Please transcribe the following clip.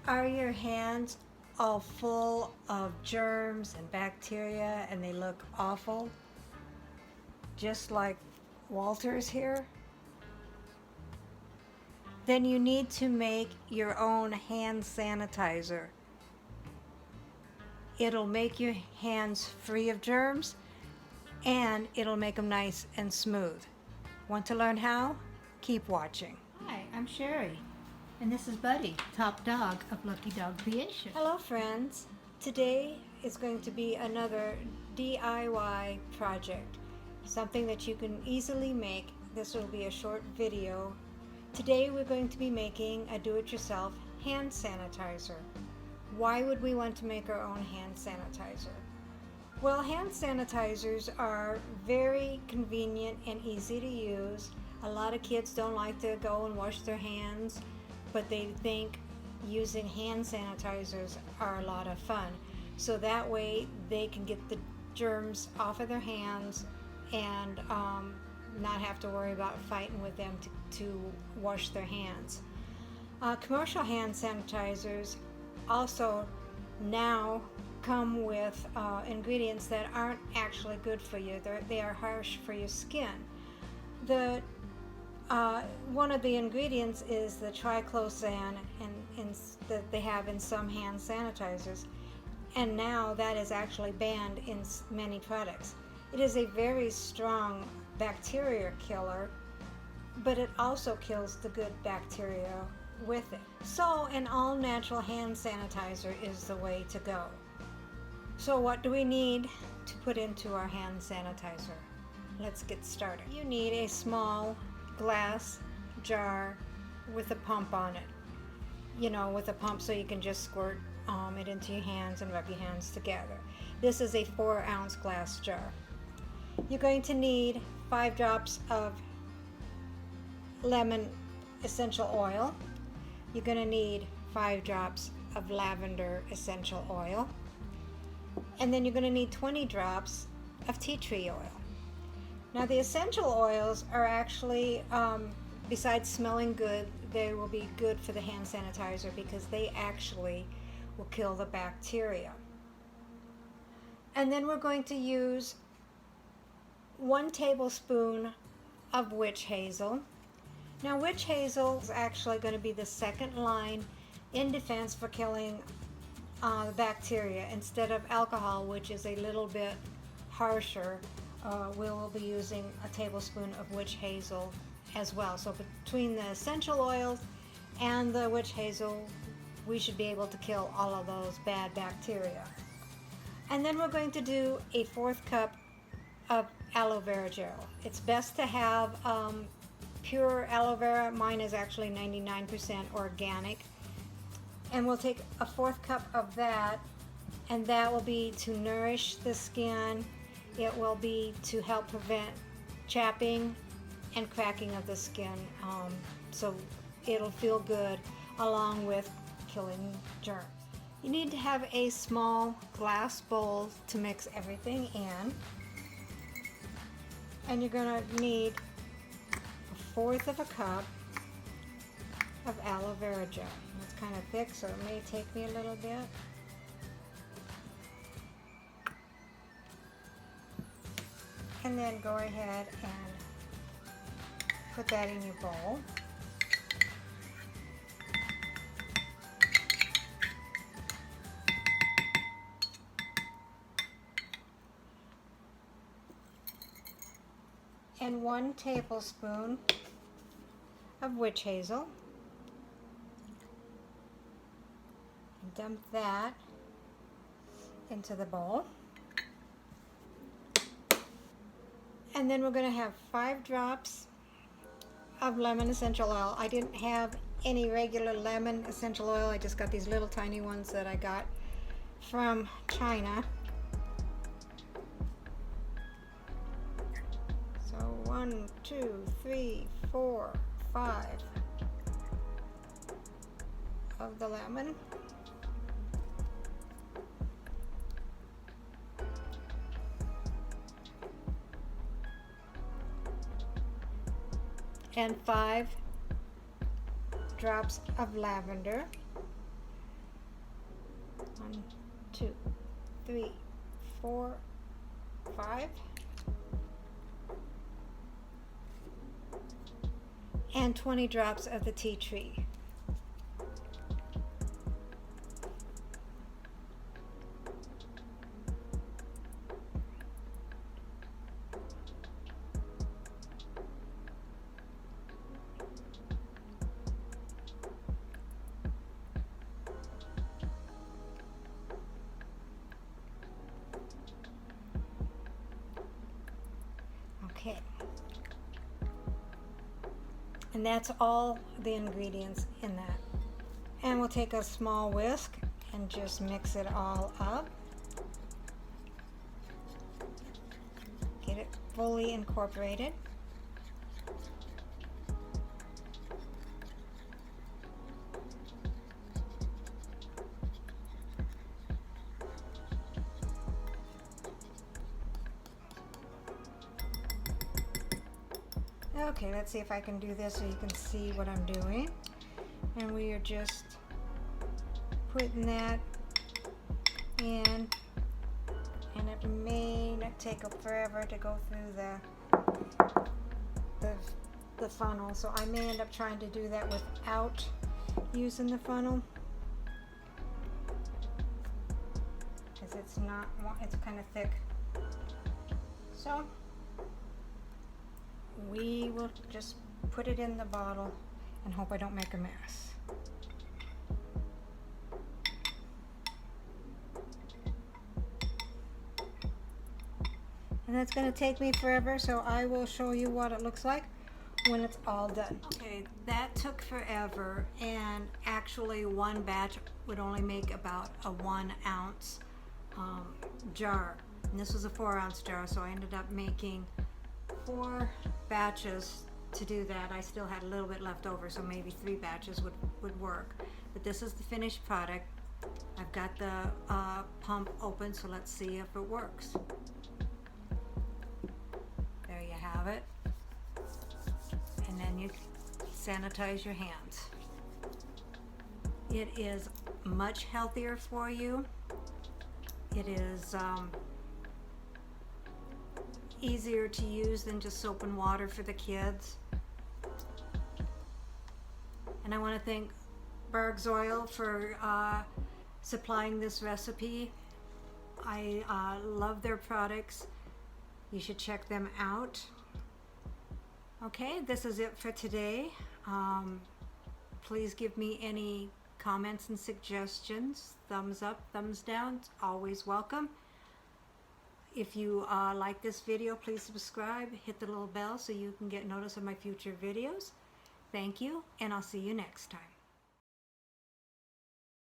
Are your hands all full of germs and bacteria and they look awful? Just like Walter's here? Then you need to make your own hand sanitizer. It'll make your hands free of germs and it'll make them nice and smooth. Want to learn how? Keep watching. Hi, I'm Sherry, and this is Buddy, top dog of Lucky Dog Creations. Hello friends. Today is going to be another DIY project. Something that you can easily make. This will be a short video. Today we're going to be making a do-it-yourself hand sanitizer. Why would we want to make our own hand sanitizer? Well, hand sanitizers are very convenient and easy to use. A lot of kids don't like to go and wash their hands, but they think using hand sanitizers are a lot of fun. So that way they can get the germs off of their hands and not have to worry about fighting with them to wash their hands. Commercial hand sanitizers also now come with ingredients that aren't actually good for you. They are harsh for your skin. One of the ingredients is the triclosan that they have in some hand sanitizers, and now that is actually banned in many products. It is a very strong bacteria killer, but it also kills the good bacteria with it. So an all-natural hand sanitizer is the way to go. So what do we need to put into our hand sanitizer? Let's get started. You need a small glass jar with a pump on it. You know, with a pump so you can just squirt it into your hands and rub your hands together. This is a 4-ounce glass jar. You're going to need 5 drops of lemon essential oil. You're going to need 5 drops of lavender essential oil. And then you're going to need 20 drops of tea tree oil. Now the essential oils are actually, besides smelling good, they will be good for the hand sanitizer because they actually will kill the bacteria. And then we're going to use 1 tablespoon of witch hazel. Now witch hazel is actually going to be the second line in defense for killing bacteria instead of alcohol, which is a little bit harsher. We will be using a tablespoon of witch hazel as well. So between the essential oils and the witch hazel, we should be able to kill all of those bad bacteria. And then we're going to do a 1/4 cup of aloe vera gel. It's best to have pure aloe vera. Mine is actually 99% organic. And we'll take a 1/4 cup of that, and that will be to nourish the skin. It will be to help prevent chapping and cracking of the skin, so it'll feel good along with killing germs. You need to have a small glass bowl to mix everything in, and you're going to need 1/4 of a cup of aloe vera gel. It's kind of thick, so it may take me a little bit. And then go ahead and put that in your bowl. And 1 tablespoon of witch hazel. Dump that into the bowl. And then we're going to have 5 drops of lemon essential oil. I didn't have any regular lemon essential oil. I just got these little tiny ones that I got from China. So 1, 2, 3, 4, 5 of the lemon. And 5 drops of lavender. 1, 2, 3, 4, 5. And 20 drops of the tea tree. Okay. And that's all the ingredients in that. And we'll take a small whisk and just mix it all up. Get it fully incorporated. Okay, let's see if I can do this so you can see what I'm doing. And we are just putting that in, and it may not take forever to go through the funnel, so I may end up trying to do that without using the funnel, because it's kind of thick. So we will just put it in the bottle and hope I don't make a mess. And that's going to take me forever, so I will show you what it looks like when it's all done. Okay, that took forever, and actually one batch would only make about a 1 ounce jar. And this was a 4 ounce jar, so I ended up making 4 batches to do that. I still had a little bit left over, so maybe 3 batches would work. But this is the finished product. I've got the pump open, so let's see if it works. There you have it. And then you sanitize your hands. It is much healthier for you. It is easier to use than just soap and water for the kids. And I want to thank Berg's Oil for supplying this recipe. I love their products. You should check them out. Okay, this is it for today. Please give me any comments and suggestions. Thumbs up, thumbs down, it's always welcome. If you like this video, please subscribe, hit the little bell so you can get notice of my future videos. Thank you, and I'll see you next time.